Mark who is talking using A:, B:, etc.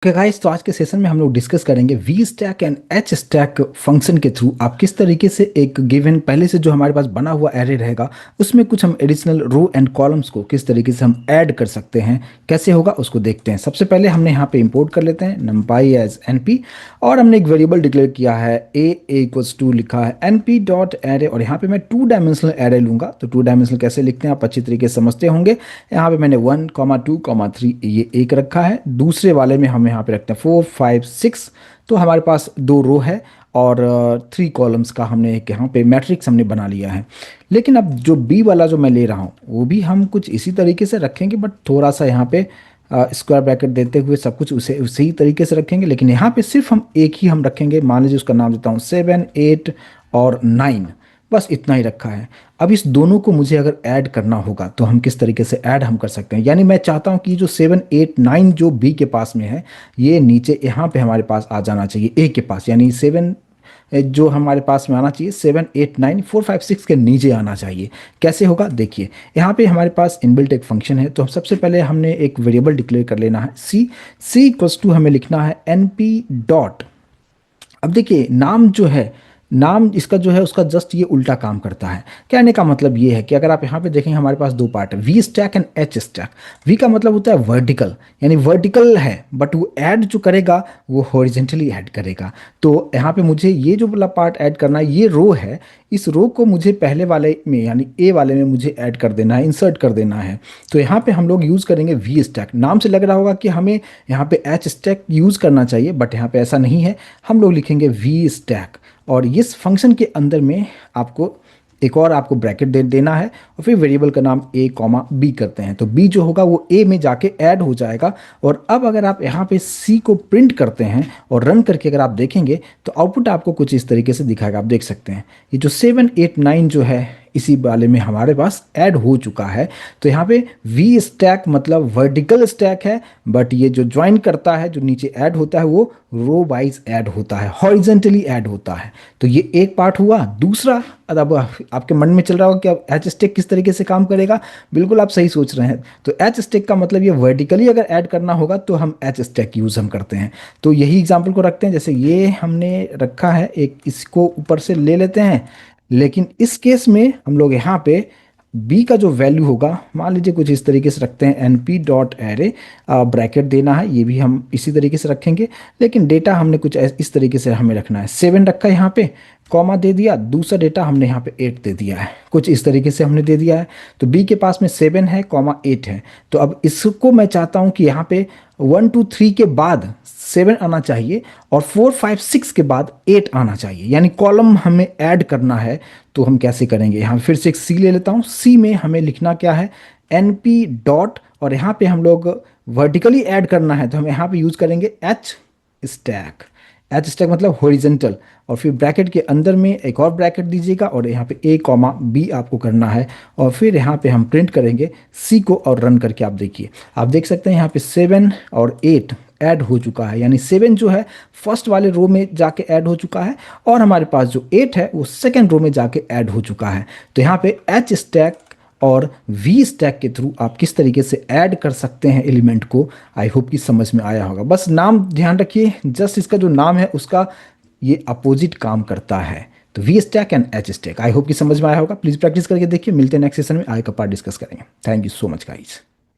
A: Okay guys, तो आज के सेशन में हम लोग डिस्कस करेंगे V stack and H stack function के थ्रू आप किस तरीके से एक गिवन पहले से जो हमारे पास बना हुआ एरे रहेगा उसमें कुछ हम एडिशनल रो एंड कॉलम्स को किस तरीके से हम ऐड कर सकते हैं, कैसे होगा उसको देखते हैं। सबसे पहले हमने यहाँ पे इंपोर्ट कर लेते हैं numpy एज np और हमने एक वेरिएबल डिक्लेयर किया है a इक्वल्स टू लिखा है np डॉट एरे और यहाँ पे मैं 2 डायमेंशनल एरे लूंगा। तो 2 डायमेंशनल कैसे लिखते हैं आप अच्छी तरीके से समझते होंगे। यहाँ पे मैंने 1, 2, 3 ये एक रखा है, दूसरे वाले में हम यहाँ पे रखते हैं 4, 5, 6। तो हमारे पास 2 रो है और 3 कॉलम्स का हमने एक यहाँ पे मैट्रिक्स हमने बना लिया है। लेकिन अब जो बी वाला जो मैं ले रहा हूँ वो भी हम कुछ इसी तरीके से रखेंगे, बट थोड़ा सा यहाँ पे स्क्वायर ब्रैकेट देते हुए सब कुछ उसी तरीके से रखेंगे। लेकिन यहाँ पे सिर्फ हम एक ही हम रखेंगे, मान लीजिए उसका नाम देता हूँ 7, 8 और 9, बस इतना ही रखा है। अब इस दोनों को मुझे अगर ऐड करना होगा तो हम किस तरीके से ऐड हम कर सकते हैं, यानी मैं चाहता हूं कि जो 7, 8, 9 जो बी के पास में है ये नीचे यहाँ पे हमारे पास आ जाना चाहिए ए के पास, यानी 7 जो हमारे पास में आना चाहिए 7, 8, 9, 4, 5, 6 के नीचे आना चाहिए। कैसे होगा देखिए, यहाँ पे हमारे पास इनबिल्ट एक फंक्शन है। तो सबसे पहले हमने एक वेरिएबल डिक्लेयर कर लेना है सी इक्वल्स टू हमें लिखना है np डॉट। अब देखिए नाम जो है, नाम इसका जो है उसका जस्ट ये उल्टा काम करता है। कहने का मतलब ये है कि अगर आप यहाँ पे देखेंगे हमारे पास 2 पार्ट है, V stack and H stack. V का मतलब होता है वर्टिकल, यानी वर्टिकल है बट वो ऐड जो करेगा वो हॉरिजेंटली ऐड करेगा। तो यहाँ पे मुझे ये जो वाला पार्ट ऐड करना है, ये रो है, इस रो को मुझे पहले वाले में यानी ए वाले में मुझे ऐड कर देना है, इंसर्ट कर देना है। तो यहाँ पे हम लोग यूज़ करेंगे वी स्टैक। नाम से लग रहा होगा कि हमें यहाँ पे एच स्टैक यूज़ करना चाहिए, बट यहाँ पे ऐसा नहीं है। हम लोग लिखेंगे वी स्टैक और इस फंक्शन के अंदर में आपको एक और आपको ब्रैकेट देना है और फिर वेरिएबल का नाम a कॉमा b करते हैं। तो b जो होगा वो a में जाके ऐड हो जाएगा। और अब अगर आप यहाँ पे c को प्रिंट करते हैं और रन करके अगर आप देखेंगे तो आउटपुट आपको कुछ इस तरीके से दिखाएगा। आप देख सकते हैं ये जो 7, 8, 9 जो है इसी वाले में हमारे पास ऐड हो चुका है। तो यहाँ पे वी स्टैक मतलब वर्टिकल स्टैक है, बट ये जो ज्वाइन करता है जो नीचे ऐड होता है वो रो वाइज ऐड होता है, हॉरिजेंटली ऐड होता है। तो ये एक पार्ट हुआ। दूसरा, अब आपके मन में चल रहा होगा कि अब एच स्टैक किस तरीके से काम करेगा। बिल्कुल आप सही सोच रहे हैं। तो एच स्टैक का मतलब ये वर्टिकली अगर ऐड करना होगा तो हम एच स्टैक यूज़ हम करते हैं। तो यही एग्जाम्पल को रखते हैं, जैसे ये हमने रखा है एक, इसको ऊपर से ले लेते हैं। लेकिन इस केस में हम लोग यहाँ पे b का जो वैल्यू होगा मान लीजिए कुछ इस तरीके से रखते हैं np डॉट एरे, ब्रैकेट देना है, ये भी हम इसी तरीके से रखेंगे। लेकिन डेटा हमने कुछ इस तरीके से हमें रखना है। 7 रखा है यहाँ पे, कॉमा दे दिया, दूसरा डेटा हमने यहाँ पे 8 दे दिया है, कुछ इस तरीके से हमने दे दिया है। तो b के पास में 7 है, कॉमा 8 है। तो अब इसको मैं चाहता हूँ कि यहाँ पे 1, 2, 3 के बाद 7 आना चाहिए और 4, 5, 6 के बाद 8 आना चाहिए, यानी कॉलम हमें ऐड करना है। तो हम कैसे करेंगे, यहाँ फिर से एक सी ले लेता हूँ। सी में हमें लिखना क्या है, np डॉट, और यहाँ पे हम लोग वर्टिकली ऐड करना है तो हम यहाँ पे यूज़ करेंगे एच स्टैक। एच स्टैक मतलब हॉरिजेंटल, और फिर ब्रैकेट के अंदर में एक और ब्रैकेट दीजिएगा और यहाँ पे a कॉमा b आपको करना है। और फिर यहाँ पे हम प्रिंट करेंगे c को और रन करके आप देखिए, आप देख सकते हैं यहाँ पे 7 और 8 ऐड हो चुका है, यानी 7 जो है फर्स्ट वाले रो में जाके ऐड हो चुका है और हमारे पास जो 8 है वो सेकेंड रो में जाके ऐड हो चुका है। तो यहाँ पे एच स्टैक और वी स्टैक के थ्रू आप किस तरीके से ऐड कर सकते हैं एलिमेंट को, आई होप कि समझ में आया होगा। बस नाम ध्यान रखिए, जस्ट इसका जो नाम है उसका ये अपोजिट काम करता है। तो V stack and H stack, I hope कि समझ में आया होगा। प्लीज़ प्रैक्टिस करके देखिए, मिलते हैं नेक्स्ट सेशन में, आगे का पार्ट डिस्कस करेंगे। Thank you so much guys.